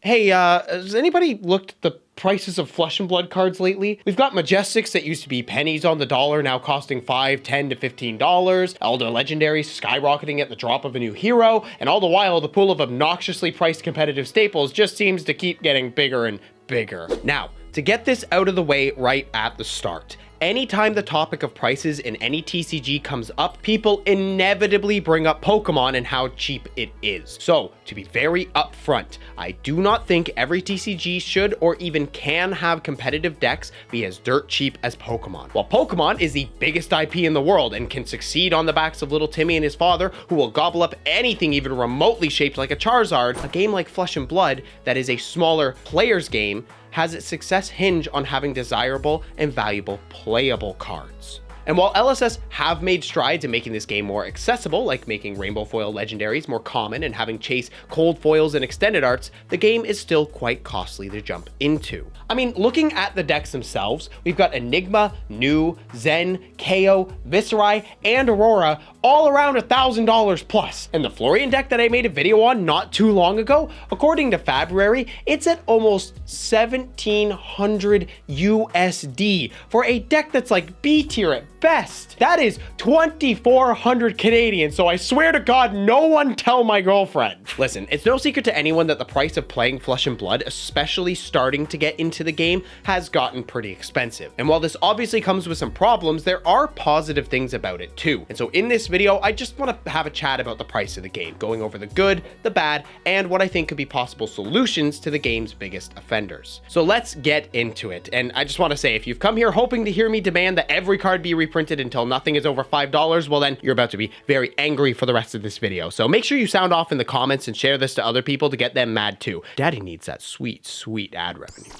Hey, has anybody looked at the prices of Flesh and Blood cards lately? We've got Majestics that used to be pennies on the dollar, now costing $5, $10 to $15. Elder Legendaries skyrocketing at the drop of a new hero, and all the while, the pool of obnoxiously priced competitive staples just seems to keep getting bigger and bigger. Now, to get this out of the way right at the start, anytime the topic of prices in any TCG comes up, people inevitably bring up Pokemon and how cheap it is. So, to be very upfront, I do not think every TCG should or even can have competitive decks be as dirt cheap as Pokemon. While Pokemon is the biggest IP in the world and can succeed on the backs of little Timmy and his father, who will gobble up anything even remotely shaped like a Charizard, a game like Flesh and Blood that is a smaller player's game has its success hinge on having desirable and valuable playable cards. And while LSS have made strides in making this game more accessible, like making rainbow foil legendaries more common and having chase cold foils and extended arts, the game is still quite costly to jump into. I mean, looking at the decks themselves, we've got Enigma, Nu, Zen, KO, Viserai, and Aurora all around $1,000 plus. And the Florian deck that I made a video on not too long ago, according to February, it's at almost 1,700 USD for a deck that's like B tier at best. That is 2,400 Canadian, so I swear to God, no one tell my girlfriend. Listen, it's no secret to anyone that the price of playing Flesh and Blood, especially starting to get into the game, has gotten pretty expensive. And while this obviously comes with some problems, there are positive things about it too. And so in this video, I just want to have a chat about the price of the game, going over the good, the bad, and what I think could be possible solutions to the game's biggest offenders. So let's get into it. And I just want to say, if you've come here hoping to hear me demand that every card be reprinted until nothing is over $5, well then you're about to be very angry for the rest of this video. So make sure you sound off in the comments and share this to other people to get them mad too. Daddy needs that sweet, sweet ad revenue.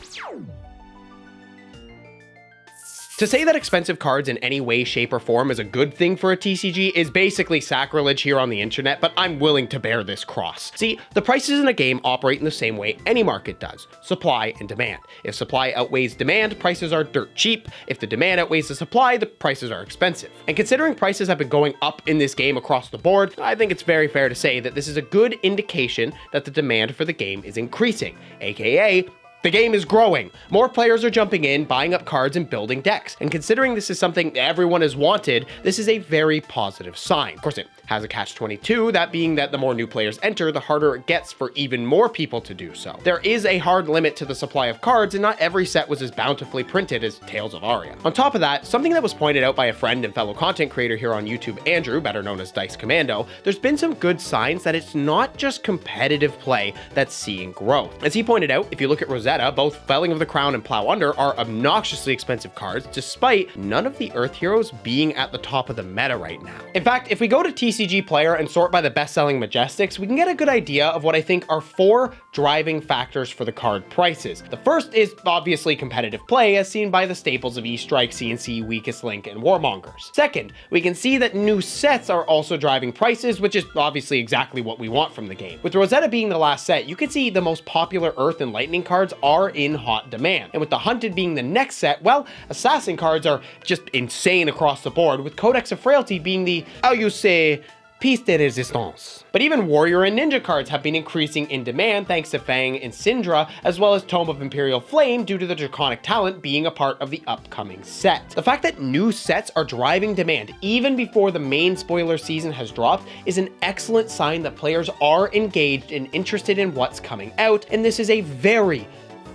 To say that expensive cards in any way, shape, or form is a good thing for a TCG is basically sacrilege here on the internet, but I'm willing to bear this cross. See, the prices in a game operate in the same way any market does: supply and demand. If supply outweighs demand, prices are dirt cheap. If the demand outweighs the supply, the prices are expensive. And considering prices have been going up in this game across the board, I think it's very fair to say that this is a good indication that the demand for the game is increasing, aka the game is growing. More players are jumping in, buying up cards, and building decks. And considering this is something everyone has wanted, this is a very positive sign. Of course, it has a catch-22, that being that the more new players enter, the harder it gets for even more people to do so. There is a hard limit to the supply of cards, and not every set was as bountifully printed as Tales of Aria. On top of that, something that was pointed out by a friend and fellow content creator here on YouTube, Andrew, better known as Dice Commando, there's been some good signs that it's not just competitive play that's seeing growth. As he pointed out, if you look at Rosetta, both Felling of the Crown and Plow Under are obnoxiously expensive cards, despite none of the Earth heroes being at the top of the meta right now. In fact, if we go to TCG Player and sort by the best-selling Majestics, we can get a good idea of what I think are 4 driving factors for the card prices. The first is obviously competitive play, as seen by the staples of E-Strike, CNC, Weakest Link, and Warmongers. Second, we can see that new sets are also driving prices, which is obviously exactly what we want from the game. With Rosetta being the last set, you can see the most popular Earth and Lightning cards are in hot demand. And with the Hunted being the next set, well, Assassin cards are just insane across the board, with Codex of Frailty being the, how you say, piece de resistance. But even Warrior and Ninja cards have been increasing in demand thanks to Fang and Syndra, as well as Tome of Imperial Flame due to the Draconic Talent being a part of the upcoming set. The fact that new sets are driving demand even before the main spoiler season has dropped is an excellent sign that players are engaged and interested in what's coming out, and this is a very,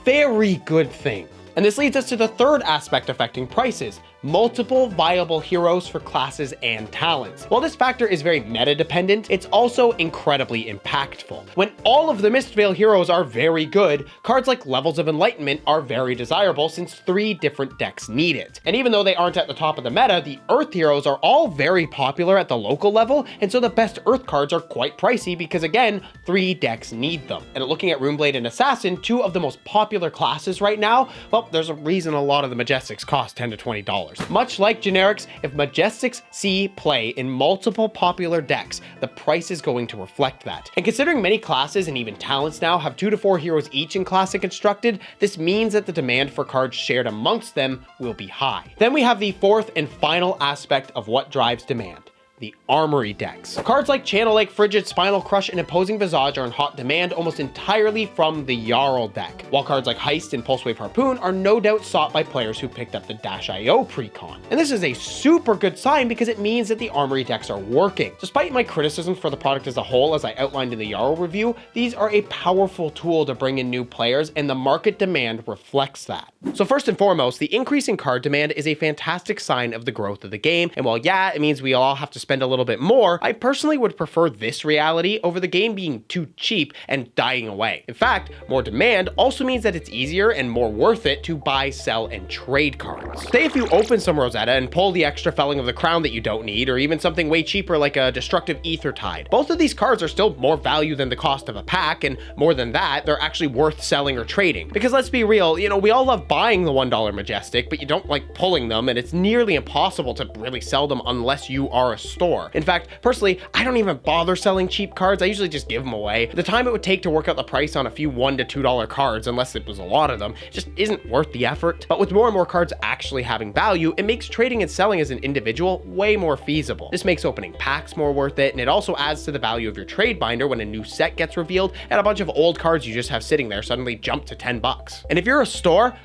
very good thing. And this leads us to the third aspect affecting prices: multiple viable heroes for classes and talents. While this factor is very meta dependent, it's also incredibly impactful. When all of the Mistveil heroes are very good, cards like Levels of Enlightenment are very desirable since 3 different decks need it. And even though they aren't at the top of the meta, the Earth heroes are all very popular at the local level, and so the best Earth cards are quite pricey because, again, 3 decks need them. And looking at Runeblade and Assassin, 2 of the most popular classes right now, well, there's a reason a lot of the Majestics cost $10 to $20. Much like generics, if Majestics see play in multiple popular decks, the price is going to reflect that. And considering many classes and even talents now have 2 to 4 heroes each in Classic Constructed, this means that the demand for cards shared amongst them will be high. Then we have the fourth and final aspect of what drives demand: the Armory decks. Cards like Channel Lake, Frigid, Spinal Crush, and Imposing Visage are in hot demand almost entirely from the Jarl deck, while cards like Heist and Pulsewave Harpoon are no doubt sought by players who picked up the Dash.io pre-con. And this is a super good sign because it means that the Armory decks are working. Despite my criticism for the product as a whole, as I outlined in the Jarl review, these are a powerful tool to bring in new players, and the market demand reflects that. So first and foremost, the increase in card demand is a fantastic sign of the growth of the game, and while yeah, it means we all have to spend a little bit more, I personally would prefer this reality over the game being too cheap and dying away. In fact, more demand also means that it's easier and more worth it to buy, sell, and trade cards. Say if you open some Rosetta and pull the extra Felling of the Crown that you don't need, or even something way cheaper like a Destructive Aethertide. Both of these cards are still more value than the cost of a pack, and more than that, they're actually worth selling or trading. Because let's be real, you know, we all love buying the $1 Majestic, but you don't like pulling them, and it's nearly impossible to really sell them unless you are a store. In fact, personally, I don't even bother selling cheap cards. I usually just give them away. The time it would take to work out the price on a few $1 to $2 cards, unless it was a lot of them, just isn't worth the effort. But with more and more cards actually having value, it makes trading and selling as an individual way more feasible. This makes opening packs more worth it, and it also adds to the value of your trade binder when a new set gets revealed and a bunch of old cards you just have sitting there suddenly jump to $10. And if you're a store,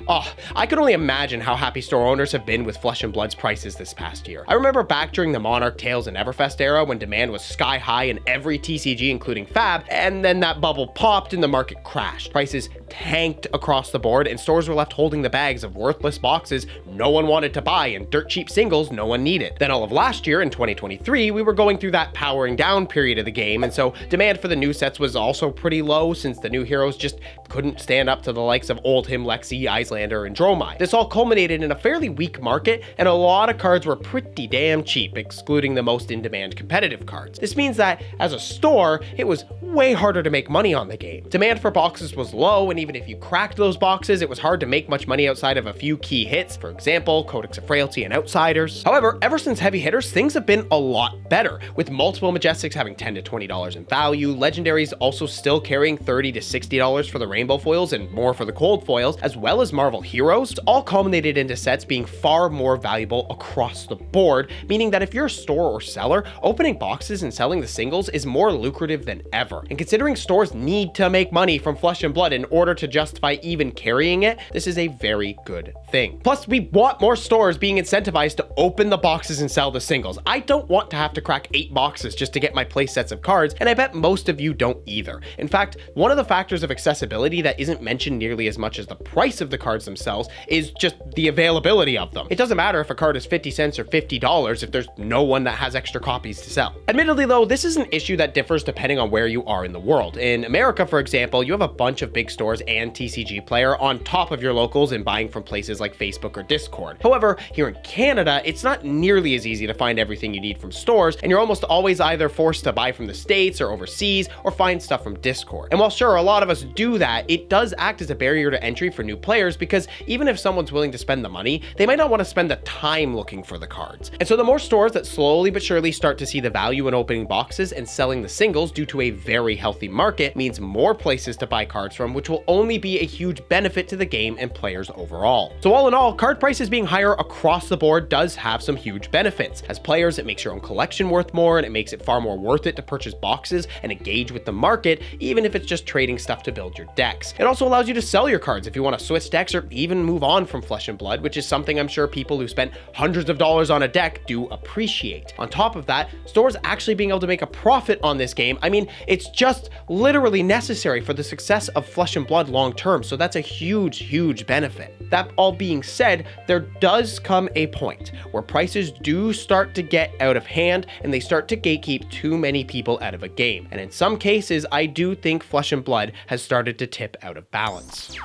I could only imagine how happy store owners have been with Flesh and Blood's prices this past year. I remember back during the Monarch, Tales, and Everfest era when demand was sky high in every TCG, including Fab, and then that bubble popped and the market crashed. Prices tanked across the board, and stores were left holding the bags of worthless boxes no one wanted to buy and dirt cheap singles no one needed. Then all of last year, in 2023, we were going through that powering down period of the game, and so demand for the new sets was also pretty low since the new heroes just couldn't stand up to the likes of Oldhim, Lexi, Iyslander, and Dromai. This all culminated in a fairly weak market, and a lot of cards were pretty damn cheap, excluding the most in-demand competitive cards. This means that, as a store, it was way harder to make money on the game. Demand for boxes was low, and even if you cracked those boxes, it was hard to make much money outside of a few key hits, for example, Codex of Frailty and Outsiders. However, ever since Heavy Hitters, things have been a lot better, with multiple Majestics having $10 to $20 in value, Legendaries also still carrying $30 to $60 for the Rainbow foils and more for the Cold foils, as well as Marvel Heroes. It's all culminated into sets being far more valuable across the board, meaning that if you're a store or seller, opening boxes and selling the singles is more lucrative than ever. And considering stores need to make money from Flesh and Blood in order to justify even carrying it, this is a very good thing. Plus, we want more stores being incentivized to open the boxes and sell the singles. I don't want to have to crack 8 boxes just to get my play sets of cards, and I bet most of you don't either. In fact, one of the factors of accessibility that isn't mentioned nearly as much as the price of the cards themselves is just the availability of them. It doesn't matter if a card is 50 cents or $50 if there's no one that has extra copies to sell. Admittedly though, this is an issue that differs depending on where you are in the world. In America, for example, you have a bunch of big stores and TCG Player on top of your locals and buying from places like Facebook or Discord. However, here in Canada, it's not nearly as easy to find everything you need from stores, and you're almost always either forced to buy from the States or overseas or find stuff from Discord. And while sure, a lot of us do that, it does act as a barrier to entry for new players because even if someone's willing to spend the money, they might not want to spend the time looking for the cards. And so the more stores that slowly but surely start to see the value in opening boxes and selling the singles due to a very healthy market means more places to buy cards from, which will only be a huge benefit to the game and players overall. So all in all, card prices being higher across the board does have some huge benefits. As players, it makes your own collection worth more, and it makes it far more worth it to purchase boxes and engage with the market, even if it's just trading stuff to build your decks. It also allows you to sell your cards if you want to switch decks or even move on from Flesh and Blood, which is something I'm sure people who spent hundreds of dollars on a deck do appreciate. On top of that, stores actually being able to make a profit on this game, I mean, it's just literally necessary for the success of Flesh and Blood long term, so that's a huge benefit. That all being said, there does come a point where prices do start to get out of hand and they start to gatekeep too many people out of a game. And in some cases, I do think Flesh and Blood has started to tip out of balance.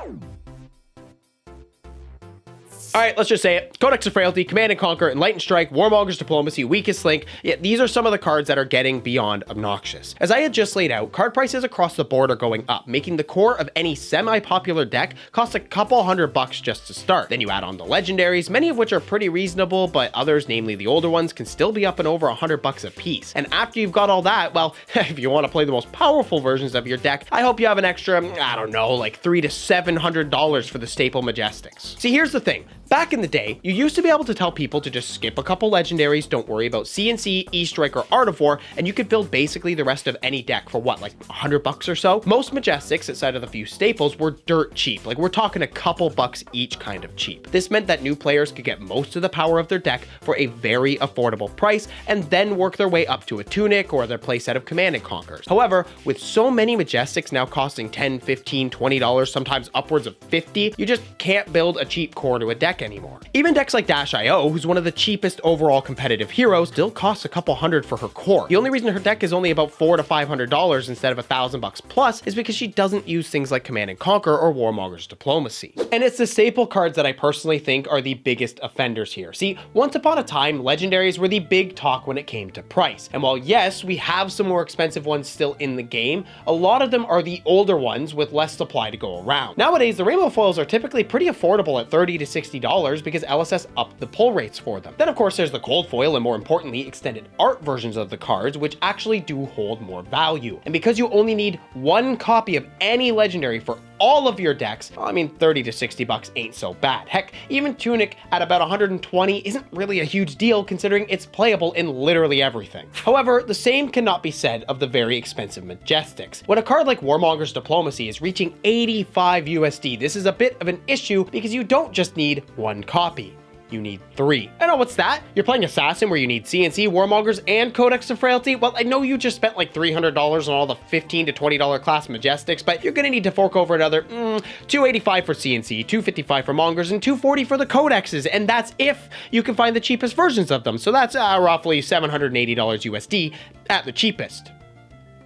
All right, let's just say it. Codex of Frailty, Command and Conquer, Enlightened Strike, Warmonger's Diplomacy, Weakest Link. Yeah, these are some of the cards that are getting beyond obnoxious. As I had just laid out, card prices across the board are going up, making the core of any semi-popular deck cost a couple $100 just to start. Then you add on the legendaries, many of which are pretty reasonable, but others, namely the older ones, can still be up and over $100 a piece. And after you've got all that, well, if you want to play the most powerful versions of your deck, I hope you have an extra, I don't know, like $300 to $700 for the staple Majestics. See, here's the thing. Back in the day, you used to be able to tell people to just skip a couple legendaries, don't worry about CNC, E-Strike, or Art of War, and you could build basically the rest of any deck for what, like $100 or so? Most Majestics, outside of the few staples, were dirt cheap. Like, we're talking a couple bucks each kind of cheap. This meant that new players could get most of the power of their deck for a very affordable price, and then work their way up to a Tunic or their playset of Command & Conquers. However, with so many Majestics now costing $10, $15, $20, sometimes upwards of $50, you just can't build a cheap core to a deck anymore. Even decks like Dash.io, who's one of the cheapest overall competitive heroes, still costs a couple hundred for her core. The only reason her deck is only about $400 to $500 instead of $1,000 plus is because she doesn't use things like Command & Conquer or Warmonger's Diplomacy. And it's the staple cards that I personally think are the biggest offenders here. See, once upon a time, legendaries were the big talk when it came to price. And while yes, we have some more expensive ones still in the game, a lot of them are the older ones with less supply to go around. Nowadays, the rainbow foils are typically pretty affordable at $30 to $60 because LSS upped the pull rates for them. Then of course there's the gold foil and more importantly extended art versions of the cards, which actually do hold more value. And because you only need one copy of any legendary for all of your decks, well, I mean, $30 to $60 ain't so bad. Heck, even Tunic at about 120 isn't really a huge deal considering it's playable in literally everything. However, the same cannot be said of the very expensive Majestics. When a card like Warmonger's Diplomacy is reaching 85 USD, this is a bit of an issue because you don't just need one copy. You need 3. I know, what's that? You're playing Assassin where you need CNC, Warmongers, and Codex of Frailty? Well, I know you just spent like $300 on all the $15 to $20 class Majestics, but you're gonna need to fork over another $285 for CNC, $255 for Mongers, and $240 for the Codexes, and that's if you can find the cheapest versions of them. So that's roughly $780 USD at the cheapest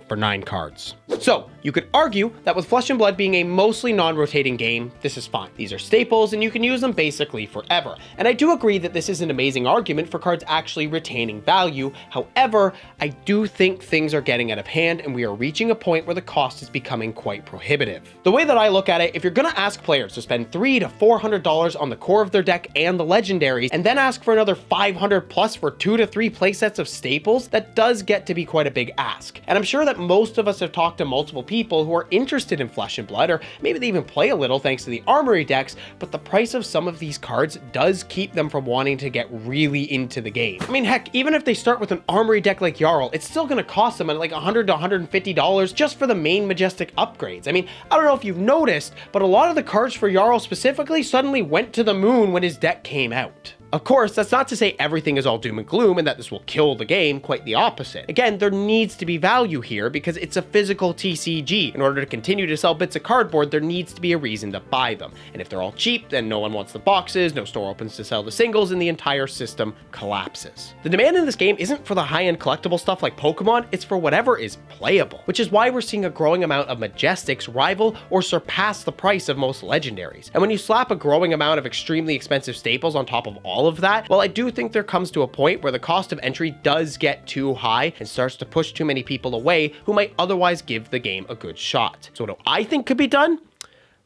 for 9 cards. So you could argue that with Flesh and Blood being a mostly non-rotating game, this is fine. These are staples and you can use them basically forever. And I do agree that this is an amazing argument for cards actually retaining value. However, I do think things are getting out of hand and we are reaching a point where the cost is becoming quite prohibitive. The way that I look at it, if you're gonna ask players to spend $300 to $400 on the core of their deck and the legendaries, and then ask for another $500 plus for 2 to 3 playsets of staples, that does get to be quite a big ask. And I'm sure that most of us have talked to multiple people who are interested in Flesh and Blood, or maybe they even play a little thanks to the armory decks, but the price of some of these cards does keep them from wanting to get really into the game. I mean, heck, even if they start with an armory deck like Jarl, it's still gonna cost them like $100 to $150 just for the main Majestic upgrades. I mean, I don't know if you've noticed, but a lot of the cards for Jarl specifically suddenly went to the moon when his deck came out. Of course, that's not to say everything is all doom and gloom and that this will kill the game, quite the opposite. Again, there needs to be value here because it's a physical TCG. In order to continue to sell bits of cardboard, there needs to be a reason to buy them. And if they're all cheap, then no one wants the boxes, no store opens to sell the singles, and the entire system collapses. The demand in this game isn't for the high-end collectible stuff like Pokemon, it's for whatever is playable, which is why we're seeing a growing amount of Majestics rival or surpass the price of most legendaries. And when you slap a growing amount of extremely expensive staples on top of all of that, well, I do think there comes to a point where the cost of entry does get too high and starts to push too many people away who might otherwise give the game a good shot. So what do I think could be done?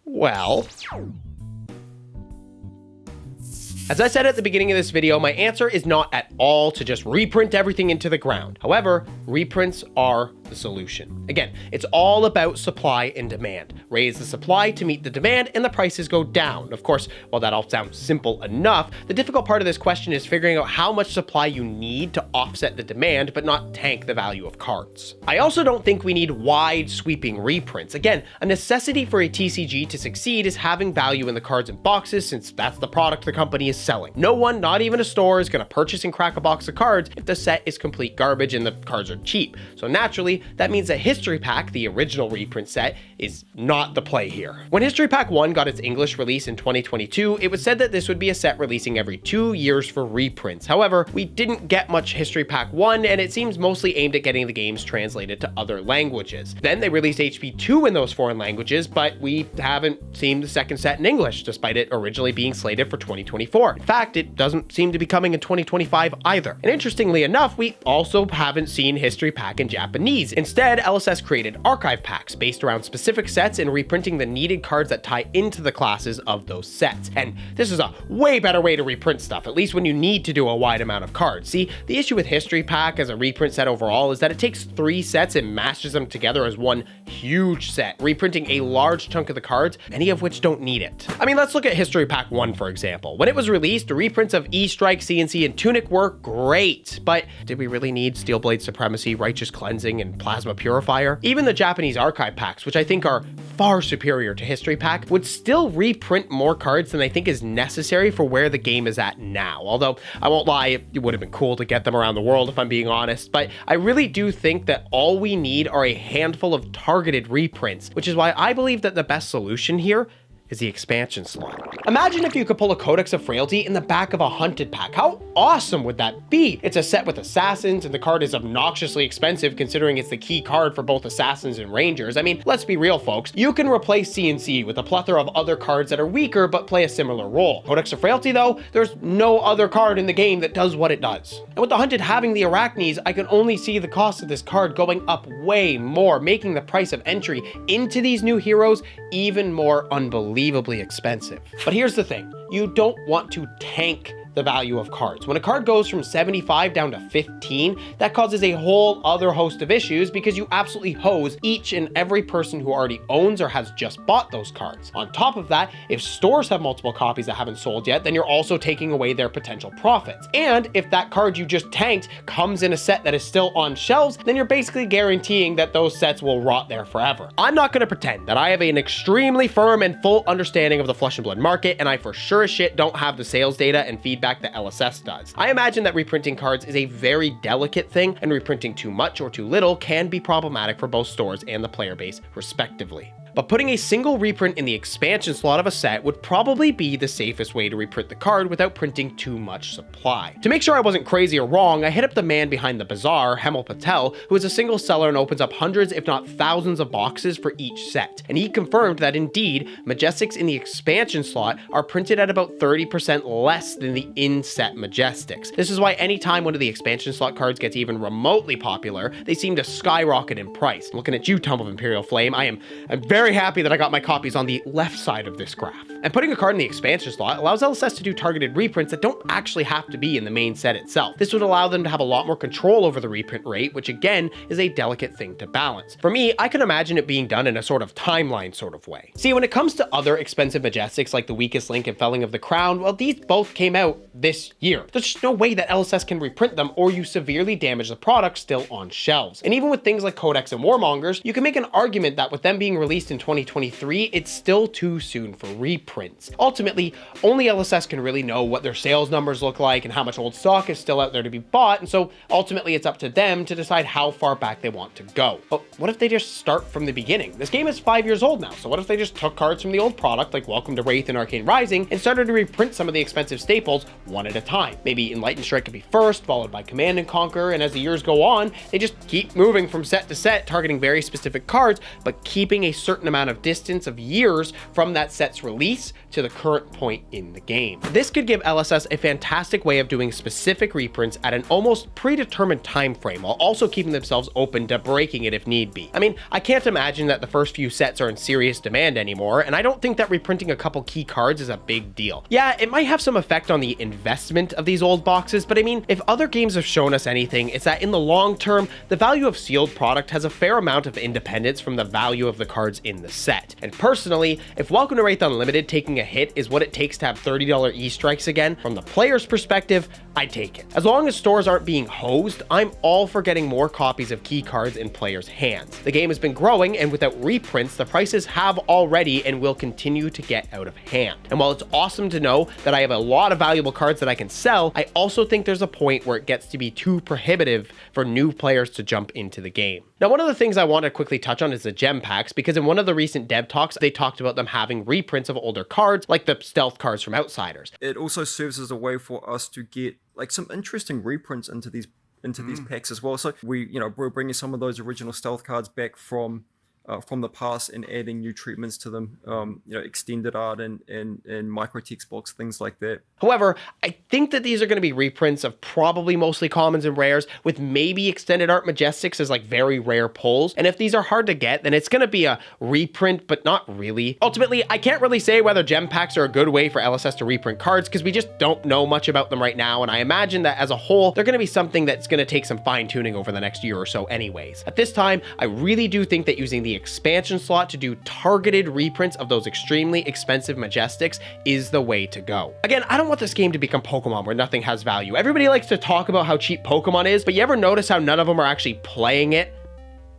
Well, as I said at the beginning of this video, my answer is not at all to just reprint everything into the ground. However, reprints are the solution. Again, it's all about supply and demand. Raise the supply to meet the demand and the prices go down. Of course, while that all sounds simple enough, the difficult part of this question is figuring out how much supply you need to offset the demand but not tank the value of cards. I also don't think we need wide sweeping reprints. Again, a necessity for a TCG to succeed is having value in the cards and boxes, since that's the product the company is selling. No one, not even a store, is going to purchase and crack a box of cards if the set is complete garbage and the cards are cheap. So naturally, that means that History Pack, the original reprint set, is not the play here. When History Pack 1 got its English release in 2022, it was said that this would be a set releasing every 2 years for reprints. However, we didn't get much History Pack 1, and it seems mostly aimed at getting the games translated to other languages. Then they released HP 2 in those foreign languages, but we haven't seen the second set in English, despite it originally being slated for 2024. In fact, it doesn't seem to be coming in 2025 either. And interestingly enough, we also haven't seen History Pack in Japanese, easy. Instead, LSS created archive packs based around specific sets and reprinting the needed cards that tie into the classes of those sets. And this is a way better way to reprint stuff, at least when you need to do a wide amount of cards. See, the issue with History Pack as a reprint set overall is that it takes 3 sets and mashes them together as one huge set, reprinting a large chunk of the cards, many of which don't need it. I mean, let's look at History Pack 1 for example. When it was released, the reprints of E-Strike, CNC, and Tunic were great, but did we really need Steelblade Supremacy, Righteous Cleansing, and Plasma Purifier? Even the Japanese archive packs, which I think are far superior to History Pack, would still reprint more cards than I think is necessary for where the game is at now. Although, I won't lie, it would have been cool to get them around the world if I'm being honest, but I really do think that all we need are a handful of targeted reprints, which is why I believe that the best solution here is the expansion slot. Imagine if you could pull a Codex of Frailty in the back of a Hunted pack. How awesome would that be? It's a set with assassins, and the card is obnoxiously expensive considering it's the key card for both assassins and rangers. I mean, let's be real folks, you can replace CNC with a plethora of other cards that are weaker but play a similar role. Codex of Frailty though, there's no other card in the game that does what it does. And with the Hunted having the Arachnes, I can only see the cost of this card going up way more, making the price of entry into these new heroes even more unbelievably expensive. But here's the thing, you don't want to tank the value of cards. When a card goes from 75 down to 15, that causes a whole other host of issues because you absolutely hose each and every person who already owns or has just bought those cards. On top of that, if stores have multiple copies that haven't sold yet, then you're also taking away their potential profits. And if that card you just tanked comes in a set that is still on shelves, then you're basically guaranteeing that those sets will rot there forever. I'm not gonna pretend that I have an extremely firm and full understanding of the Flesh and Blood market, and I for sure as shit don't have the sales data and feedback that LSS does. I imagine that reprinting cards is a very delicate thing, and reprinting too much or too little can be problematic for both stores and the player base, respectively. But putting a single reprint in the expansion slot of a set would probably be the safest way to reprint the card without printing too much supply. To make sure I wasn't crazy or wrong, I hit up the man behind the bazaar, Hemal Patel, who is a single seller and opens up hundreds if not thousands of boxes for each set. And he confirmed that indeed, Majestics in the expansion slot are printed at about 30% less than the in-set Majestics. This is why anytime one of the expansion slot cards gets even remotely popular, they seem to skyrocket in price. Looking at you, Tumble of Imperial Flame, I'm very happy that I got my copies on the left side of this graph. And putting a card in the expansion slot allows LSS to do targeted reprints that don't actually have to be in the main set itself. This would allow them to have a lot more control over the reprint rate, which again is a delicate thing to balance. For me, I can imagine it being done in a sort of timeline sort of way. See, when it comes to other expensive Majestics like the Weakest Link and Felling of the Crown, well, these both came out this year. There's just no way that LSS can reprint them, or you severely damage the product still on shelves. And even with things like Codex and Warmongers, you can make an argument that with them being released in 2023, it's still too soon for reprints. Ultimately, only LSS can really know what their sales numbers look like and how much old stock is still out there to be bought, and so ultimately it's up to them to decide how far back they want to go. But what if they just start from the beginning? This game is 5 years old now, so what if they just took cards from the old product, like Welcome to Wraith and Arcane Rising, and started to reprint some of the expensive staples one at a time? Maybe Enlightened Strike could be first, followed by Command and Conquer, and as the years go on, they just keep moving from set to set, targeting very specific cards, but keeping a certain amount of distance of years from that set's release to the current point in the game. This could give LSS a fantastic way of doing specific reprints at an almost predetermined time frame, while also keeping themselves open to breaking it if need be. I mean, I can't imagine that the first few sets are in serious demand anymore, and I don't think that reprinting a couple key cards is a big deal. Yeah, it might have some effect on the investment of these old boxes, but I mean, if other games have shown us anything, it's that in the long term, the value of sealed product has a fair amount of independence from the value of the cards in the set. And personally, if Welcome to Wraith Unlimited taking a hit is what it takes to have $30 E-Strikes again, from the player's perspective, I'd take it. As long as stores aren't being hosed, I'm all for getting more copies of key cards in players' hands. The game has been growing, and without reprints, the prices have already and will continue to get out of hand. And while it's awesome to know that I have a lot of valuable cards that I can sell, I also think there's a point where it gets to be too prohibitive for new players to jump into the game. Now, one of the things I want to quickly touch on is the gem packs, because in one of the recent dev talks, they talked about them having reprints of older cards, like the stealth cards from Outsiders. It also serves as a way for us to get like some interesting reprints into these packs as well. So we're bringing some of those original stealth cards back from from the past and adding new treatments to them, extended art and micro text blocks, things like that. However, I think that these are going to be reprints of probably mostly commons and rares, with maybe extended art majestics as like very rare pulls. And if these are hard to get, then it's going to be a reprint, but not really. Ultimately, I can't really say whether gem packs are a good way for LSS to reprint cards because we just don't know much about them right now. And I imagine that as a whole, they're going to be something that's going to take some fine tuning over the next year or so anyways. At this time, I really do think that using the expansion slot to do targeted reprints of those extremely expensive majestics is the way to go. Again, I don't want this game to become Pokemon where nothing has value. Everybody likes to talk about how cheap Pokemon is, but you ever notice how none of them are actually playing it?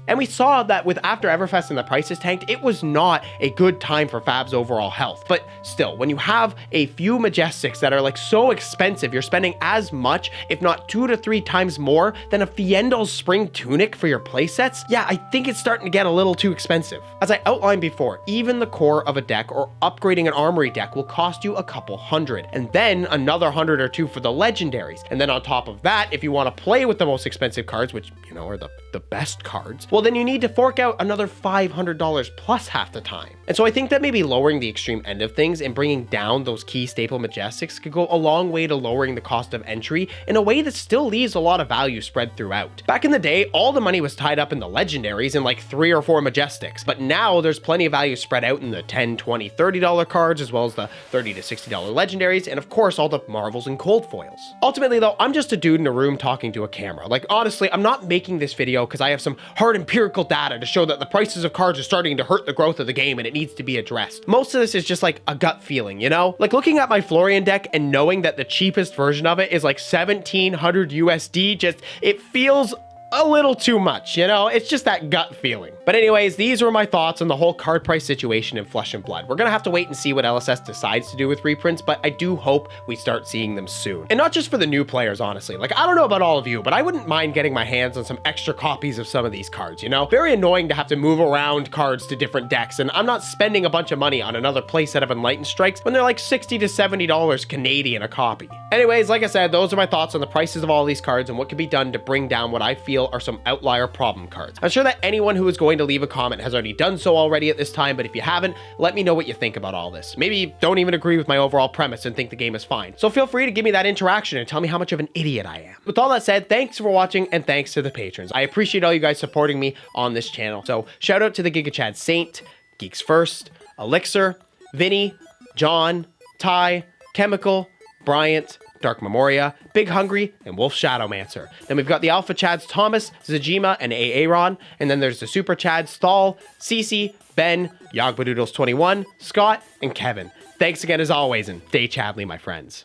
And we saw that with after Everfest and the prices tanked, it was not a good time for Fab's overall health. But still, when you have a few majestics that are like so expensive, you're spending as much, if not 2 to 3 times more than a Fiendo's Spring Tunic for your playsets, yeah, I think it's starting to get a little too expensive. As I outlined before, even the core of a deck or upgrading an armory deck will cost you a couple hundred, and then another 100 or 2 for the legendaries. And then on top of that, if you want to play with the most expensive cards, which, you know, are the best cards, well, then you need to fork out another $500 plus half the time. And so I think that maybe lowering the extreme end of things and bringing down those key staple majestics could go a long way to lowering the cost of entry in a way that still leaves a lot of value spread throughout. Back in the day, all the money was tied up in the legendaries and like 3 or 4 majestics, but now there's plenty of value spread out in the $10, $20, $30 cards, as well as the $30 to $60 legendaries, and of course all the marvels and cold foils. Ultimately though, I'm just a dude in a room talking to a camera. Like honestly, I'm not making this video because I have some hard empirical data to show that the prices of cards are starting to hurt the growth of the game and it needs to be addressed. Most of this is just like a gut feeling, you know? Like looking at my Florian deck and knowing that the cheapest version of it is like 1700 USD, just, it feels a little too much, you know? It's just that gut feeling. But anyways, these were my thoughts on the whole card price situation in Flesh and Blood. We're gonna have to wait and see what LSS decides to do with reprints, but I do hope we start seeing them soon. And not just for the new players, honestly. Like, I don't know about all of you, but I wouldn't mind getting my hands on some extra copies of some of these cards, you know? Very annoying to have to move around cards to different decks, and I'm not spending a bunch of money on another playset of Enlightened Strikes when they're like $60 to $70 Canadian a copy. Anyways, like I said, those are my thoughts on the prices of all these cards and what can be done to bring down what I feel are some outlier problem cards. I'm sure that anyone who is going to leave a comment has already done so already at this time, but if you haven't, let me know what you think about all this. Maybe you don't even agree with my overall premise and think the game is fine. So feel free to give me that interaction and tell me how much of an idiot I am. With all that said, thanks for watching and thanks to the patrons. I appreciate all you guys supporting me on this channel. So shout out to the Giga Chad Saint, Geeks First, Elixir, Vinny, John, Ty, Chemical, Bryant, Dark Memoria, Big Hungry, and Wolf Shadowmancer. Then we've got the Alpha Chads Thomas, Zajima, and Aaron. And then there's the Super Chads Thal, Cece, Ben, Yogbadoodles21, Scott, and Kevin. Thanks again as always, and stay Chadley, my friends.